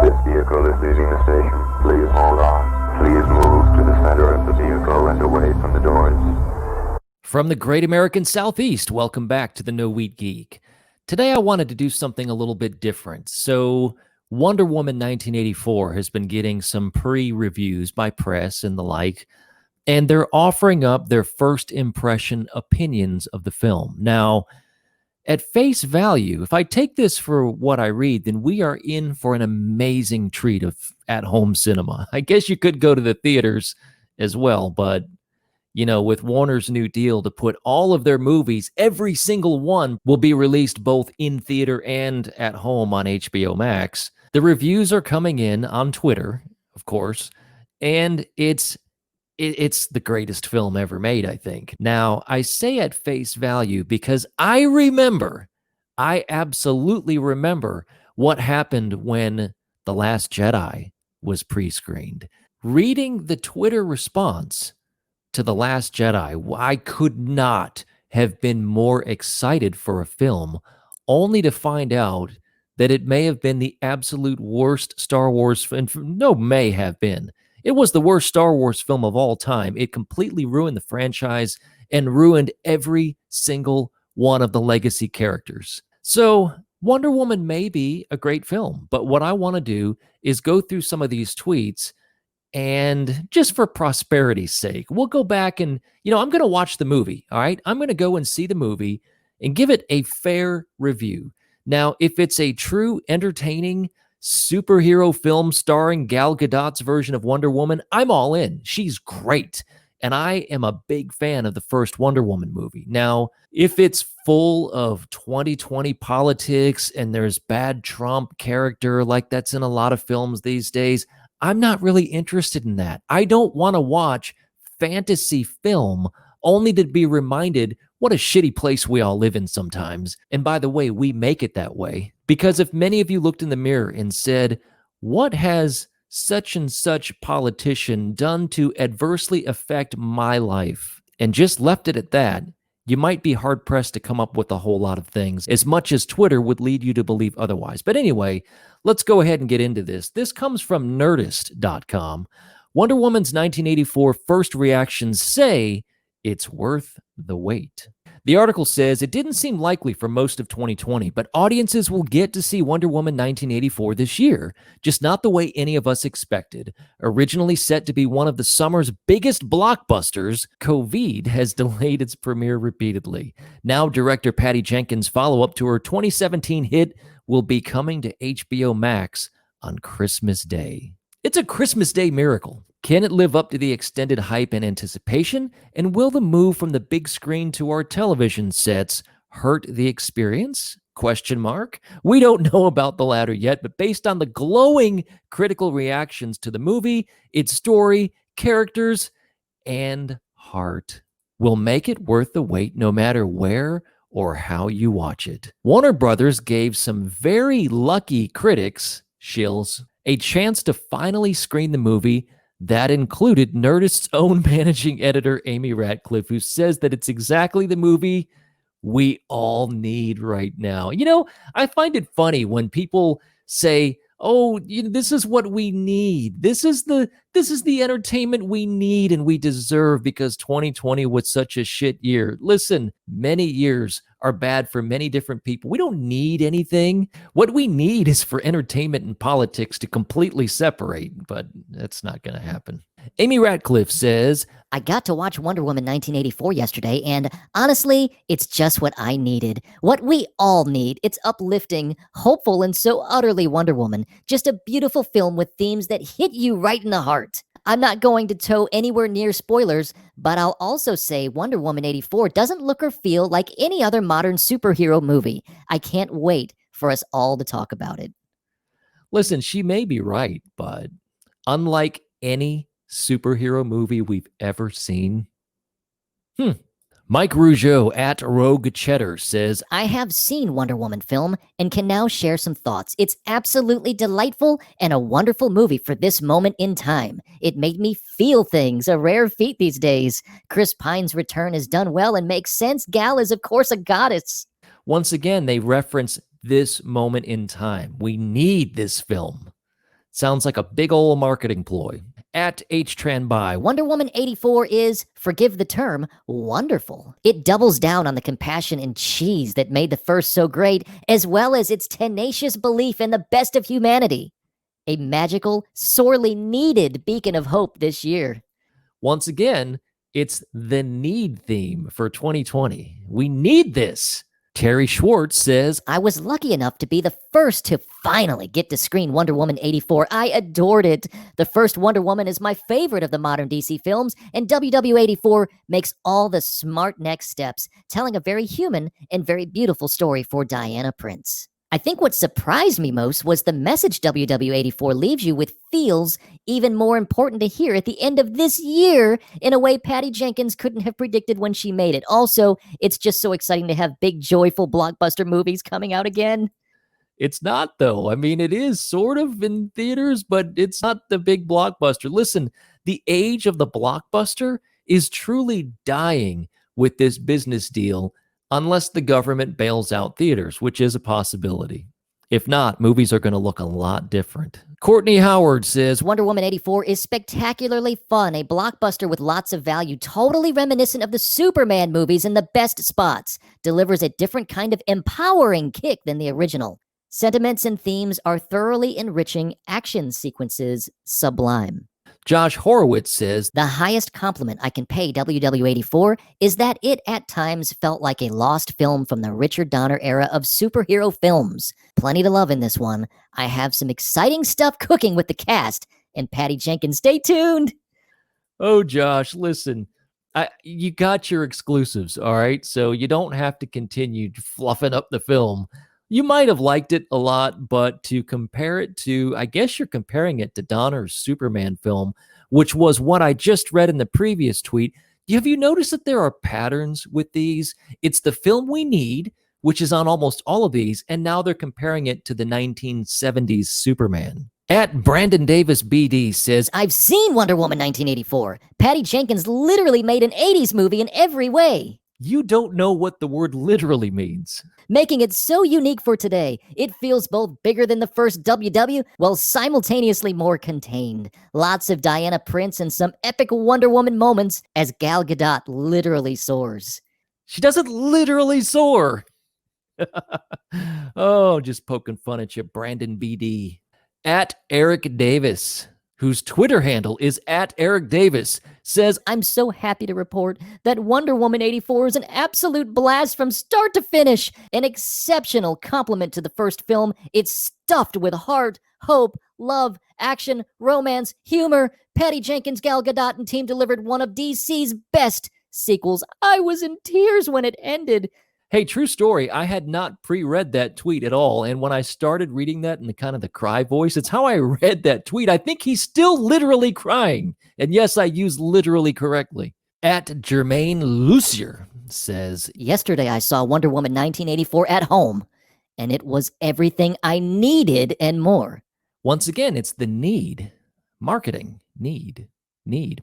This vehicle is leaving the station. Please hold on. Please move to the center of the vehicle and away from the doors. From the great American Southeast, welcome back to the No Wheat Geek. Today I wanted to do something a little bit different. So Wonder Woman 1984 has been getting some pre-reviews by press and the like, and they're offering up their first impression opinions of the film. Now, at face value, if I take this for what I read, then we are in for an amazing treat of at-home cinema. I guess you could go to the theaters as well, but you know, with Warner's new deal to put all of their movies, every single one will be released both in theater and at home on HBO Max. The reviews are coming in on Twitter, of course, and it's the greatest film ever made, I think. Now, I say at face value because I absolutely remember what happened when The Last Jedi was pre-screened. Reading the Twitter response to The Last Jedi, I could not have been more excited for a film, only to find out that it may have been the absolute worst Star Wars film. No, may have been. It was the worst Star Wars film of all time. It completely ruined the franchise and ruined every single one of the legacy characters. So Wonder Woman may be a great film, but what I want to do is go through some of these tweets, and just for prosperity's sake, we'll go back and, I'm going to watch the movie, all right? I'm going to go and see the movie and give it a fair review. Now, if it's a true entertaining superhero film starring Gal Gadot's version of Wonder Woman, I'm all in. She's great. And I am a big fan of the first Wonder Woman movie. Now, if it's full of 2020 politics and there's bad Trump character like that's in a lot of films these days, I'm not really interested in that. I don't want to watch fantasy film only to be reminded what a shitty place we all live in sometimes. And by the way, we make it that way. Because if many of you looked in the mirror and said, what has such and such politician done to adversely affect my life, and just left it at that, you might be hard-pressed to come up with a whole lot of things, as much as Twitter would lead you to believe otherwise. But anyway, let's go ahead and get into this. This comes from Nerdist.com. Wonder Woman's 1984 first reactions say it's worth the wait. The article says it didn't seem likely for most of 2020, but audiences will get to see Wonder Woman 1984 this year, just not the way any of us expected. Originally set to be one of the summer's biggest blockbusters, COVID has delayed its premiere repeatedly. Now, director Patty Jenkins' follow-up to her 2017 hit will be coming to HBO Max on Christmas Day. It's a Christmas Day miracle. Can it live up to the extended hype and anticipation? And will the move from the big screen to our television sets hurt the experience? ? We don't know about the latter yet, but based on the glowing critical reactions to the movie, its story, characters, and heart, will make it worth the wait no matter where or how you watch it. Warner Brothers gave some very lucky critics, shills, a chance to finally screen the movie. That included Nerdist's own managing editor, Amy Ratcliffe, who says that it's exactly the movie we all need right now. I find it funny when people say, oh, this is what we need. This is the entertainment we need and we deserve because 2020 was such a shit year. Listen, many years are bad for many different people. We don't need anything. What we need is for entertainment and politics to completely separate, but that's not going to happen. Amy Ratcliffe says, I got to watch Wonder Woman 1984 yesterday, and honestly, it's just what I needed. What we all need. It's uplifting, hopeful, and so utterly Wonder Woman. Just a beautiful film with themes that hit you right in the heart. I'm not going to toe anywhere near spoilers, but I'll also say Wonder Woman 84 doesn't look or feel like any other modern superhero movie. I can't wait for us all to talk about it. Listen, she may be right, but unlike any superhero movie we've ever seen, Mike Rougeau at Rogue Cheddar says, I have seen Wonder Woman film and can now share some thoughts. It's absolutely delightful and a wonderful movie for this moment in time. It made me feel things, a rare feat these days. Chris Pine's return is done well and makes sense. Gal is, of course, a goddess. Once again, they reference this moment in time. We need this film. Sounds like a big old marketing ploy. At HTranby, Wonder Woman 84 is, forgive the term, wonderful. It doubles down on the compassion and cheese that made the first so great, as well as its tenacious belief in the best of humanity. A magical, sorely needed beacon of hope this year. once again, it's the need theme for 2020. We need this. Terry Schwartz says, I was lucky enough to be the first to finally get to screen Wonder Woman 84. I adored it. The first Wonder Woman is my favorite of the modern DC films, and WW84 makes all the smart next steps, telling a very human and very beautiful story for Diana Prince. I think what surprised me most was the message WW84 leaves you with feels even more important to hear at the end of this year in a way Patty Jenkins couldn't have predicted when she made it. Also, it's just so exciting to have big, joyful blockbuster movies coming out again. it's not, though. I mean, it is sort of in theaters, but it's not the big blockbuster. Listen, the age of the blockbuster is truly dying with this business deal, unless the government bails out theaters, which is a possibility. If not, movies are going to look a lot different. Courtney Howard says, Wonder Woman 84 is spectacularly fun, a blockbuster with lots of value, totally reminiscent of the Superman movies in the best spots, delivers a different kind of empowering kick than the original. Sentiments and themes are thoroughly enriching, action sequences sublime. Josh Horowitz says, The highest compliment I can pay WW84 is that it at times felt like a lost film from the Richard Donner era of superhero films. Plenty to love in this one. I have some exciting stuff cooking with the cast and Patty Jenkins. Stay tuned. oh, Josh, listen, you got your exclusives, all right? So you don't have to continue fluffing up the film. You might have liked it a lot, but to compare it to, I guess you're comparing it to Donner's Superman film, which was what I just read in the previous tweet. Have you noticed that there are patterns with these? It's the film we need, which is on almost all of these, and now they're comparing it to the 1970s Superman. At Brandon Davis BD says, I've seen Wonder Woman 1984. Patty Jenkins literally made an 80s movie in every way. You don't know what the word literally means. Making it so unique for today. It feels both bigger than the first WW, while simultaneously more contained. Lots of Diana Prince and some epic Wonder Woman moments as Gal Gadot literally soars. She doesn't literally soar. Oh, just poking fun at you, Brandon BD. At Eric Davis, whose Twitter handle is at Eric Davis, says, I'm so happy to report that Wonder Woman 84 is an absolute blast from start to finish. An exceptional compliment to the first film. It's stuffed with heart, hope, love, action, romance, humor. Patty Jenkins, Gal Gadot, and team delivered one of DC's best sequels. I was in tears when it ended. hey, true story. I had not pre-read that tweet at all. And when I started reading that in the kind of the cry voice, it's how I read that tweet. I think he's still literally crying. And yes, I use literally correctly. At Jermaine Lucier says, Yesterday I saw Wonder Woman 1984 at home, and it was everything I needed and more. once again, it's the need. Marketing. Need,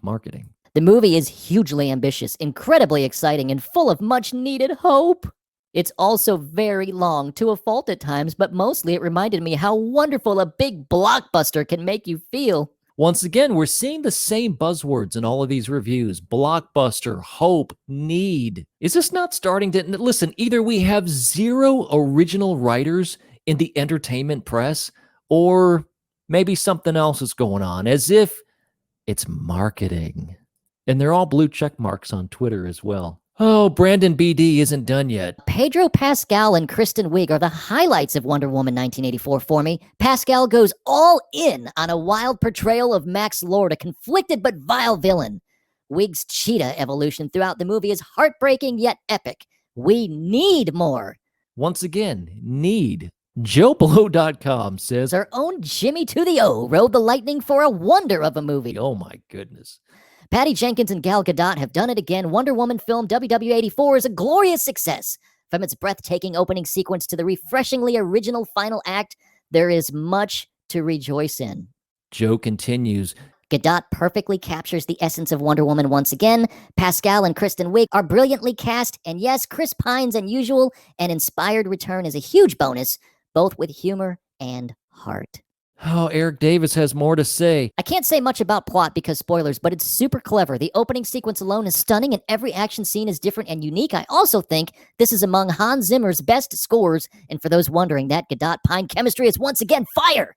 marketing. The movie is hugely ambitious, incredibly exciting, and full of much-needed hope. It's also very long, to a fault at times, but mostly it reminded me how wonderful a big blockbuster can make you feel. Once again, we're seeing the same buzzwords in all of these reviews. Blockbuster, hope, need. Is this not starting to... Listen, either we have zero original writers in the entertainment press, or maybe something else is going on, as if it's marketing. And they're all blue check marks on Twitter as well. Oh, Brandon BD isn't done yet. Pedro Pascal and Kristen Wiig are the highlights of Wonder Woman 1984 for me. Pascal goes all in on a wild portrayal of Max Lord, a conflicted but vile villain. Wiig's cheetah evolution throughout the movie is heartbreaking yet epic. We need more. Once again, need. JoeBlow.com says, Our own Jimmy to the O rode the lightning for a wonder of a movie. oh my goodness. Patty Jenkins and Gal Gadot have done it again. Wonder Woman film WW84 is a glorious success. From its breathtaking opening sequence to the refreshingly original final act, there is much to rejoice in. Joe continues, Gadot perfectly captures the essence of Wonder Woman once again. Pascal and Kristen Wiig are brilliantly cast, and yes, Chris Pine's unusual and inspired return is a huge bonus, both with humor and heart. Oh, Eric Davis has more to say. I can't say much about plot because spoilers, but it's super clever. The opening sequence alone is stunning, and every action scene is different and unique. I also think this is among Hans Zimmer's best scores, and for those wondering, that Godot-Pine chemistry is once again fire!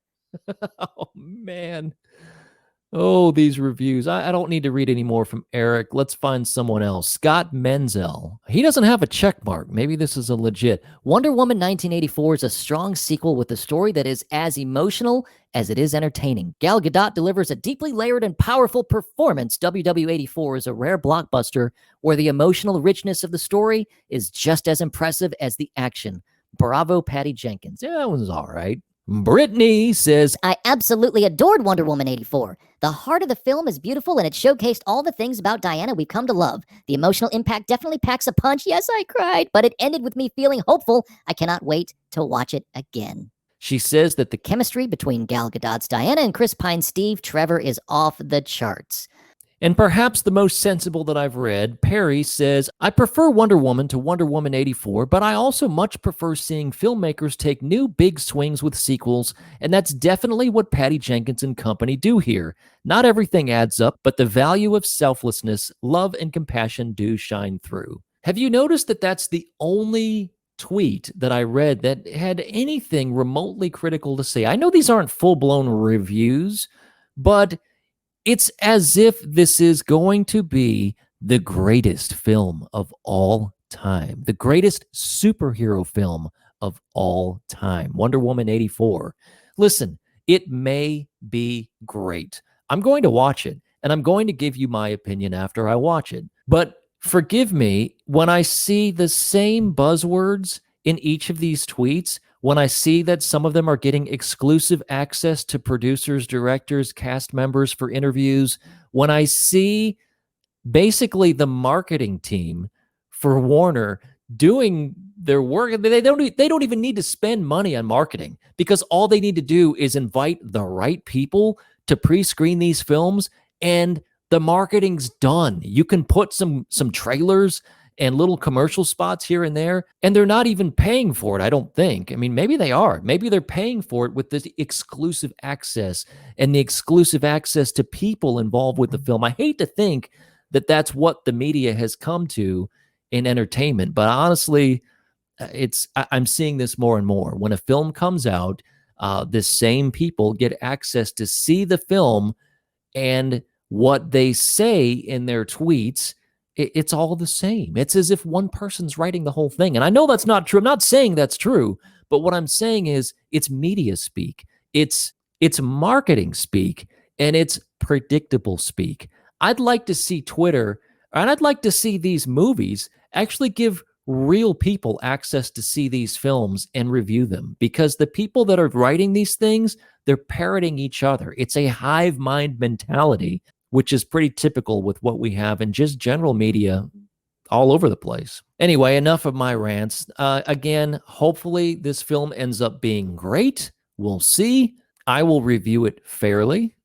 Oh, man. Oh, these reviews. I don't need to read any more from Eric. Let's find someone else. Scott Menzel. He doesn't have a check mark. Maybe this is a legit. Wonder Woman 1984 is a strong sequel with a story that is as emotional as it is entertaining. Gal Gadot delivers a deeply layered and powerful performance. WW84 is a rare blockbuster where the emotional richness of the story is just as impressive as the action. Bravo, Patty Jenkins. Yeah, that one's all right. Brittany says, I absolutely adored Wonder Woman 84. The heart of the film is beautiful and it showcased all the things about Diana we've come to love. The emotional impact definitely packs a punch. Yes, I cried, but it ended with me feeling hopeful. I cannot wait to watch it again. She says that the chemistry between Gal Gadot's Diana and Chris Pine's Steve Trevor is off the charts. And perhaps the most sensible that I've read, Perry says, I prefer Wonder Woman to Wonder Woman 84, but I also much prefer seeing filmmakers take new big swings with sequels, and that's definitely what Patty Jenkins and company do here. Not everything adds up, but the value of selflessness, love, and compassion do shine through. Have you noticed that that's the only tweet that I read that had anything remotely critical to say? I know these aren't full-blown reviews, but it's as if this is going to be the greatest film of all time, the greatest superhero film of all time, Wonder Woman 84. Listen, it may be great. I'm going to watch it, and I'm going to give you my opinion after I watch it. But forgive me, when I see the same buzzwords in each of these tweets, when I see that some of them are getting exclusive access to producers, directors, cast members for interviews, when I see basically the marketing team for Warner doing their work, they don't even need to spend money on marketing because all they need to do is invite the right people to pre-screen these films and the marketing's done. You can put some trailers and little commercial spots here and there, and they're not even paying for it, I don't think. I mean, maybe they are. Maybe they're paying for it with the exclusive access and the exclusive access to people involved with the film. I hate to think that that's what the media has come to in entertainment, but honestly, I'm seeing this more and more. When a film comes out, the same people get access to see the film, and what they say in their tweets, it's all the same. It's as if one person's writing the whole thing. And I know that's not true. I'm not saying that's true, but what I'm saying is it's media speak. It's marketing speak, and it's predictable speak. I'd like to see Twitter, and I'd like to see these movies actually give real people access to see these films and review them, because the people that are writing these things, they're parroting each other. It's a hive mind mentality, which is pretty typical with what we have in just general media all over the place. Anyway, enough of my rants. Again, hopefully this film ends up being great. We'll see. I will review it fairly.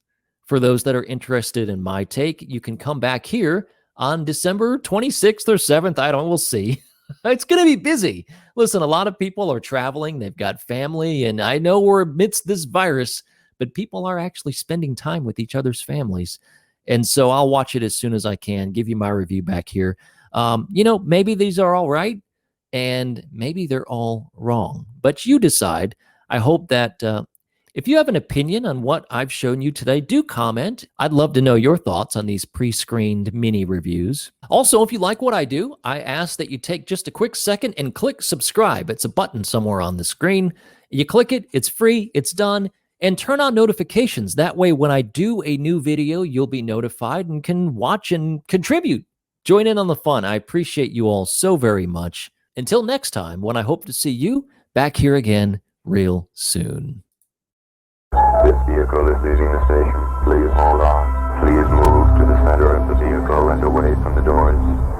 For those that are interested in my take, you can come back here on December 26th or 7th. I don't know. We'll see. It's going to be busy. Listen, a lot of people are traveling. They've got family, and I know we're amidst this virus, but people are actually spending time with each other's families. And so I'll watch it as soon as I can, give you my review back here. Maybe these are all right, and maybe they're all wrong. But you decide. I hope that if you have an opinion on what I've shown you today, do comment. I'd love to know your thoughts on these pre-screened mini reviews. Also, if you like what I do, I ask that you take just a quick second and click subscribe. It's a button somewhere on the screen. You click it, it's free, it's done. And turn on notifications. That way, when I do a new video, you'll be notified and can watch and contribute. Join in on the fun. I appreciate you all so very much. Until next time, when I hope to see you back here again real soon. This vehicle is leaving the station. Please hold on. Please move to the center of the vehicle and away from the doors.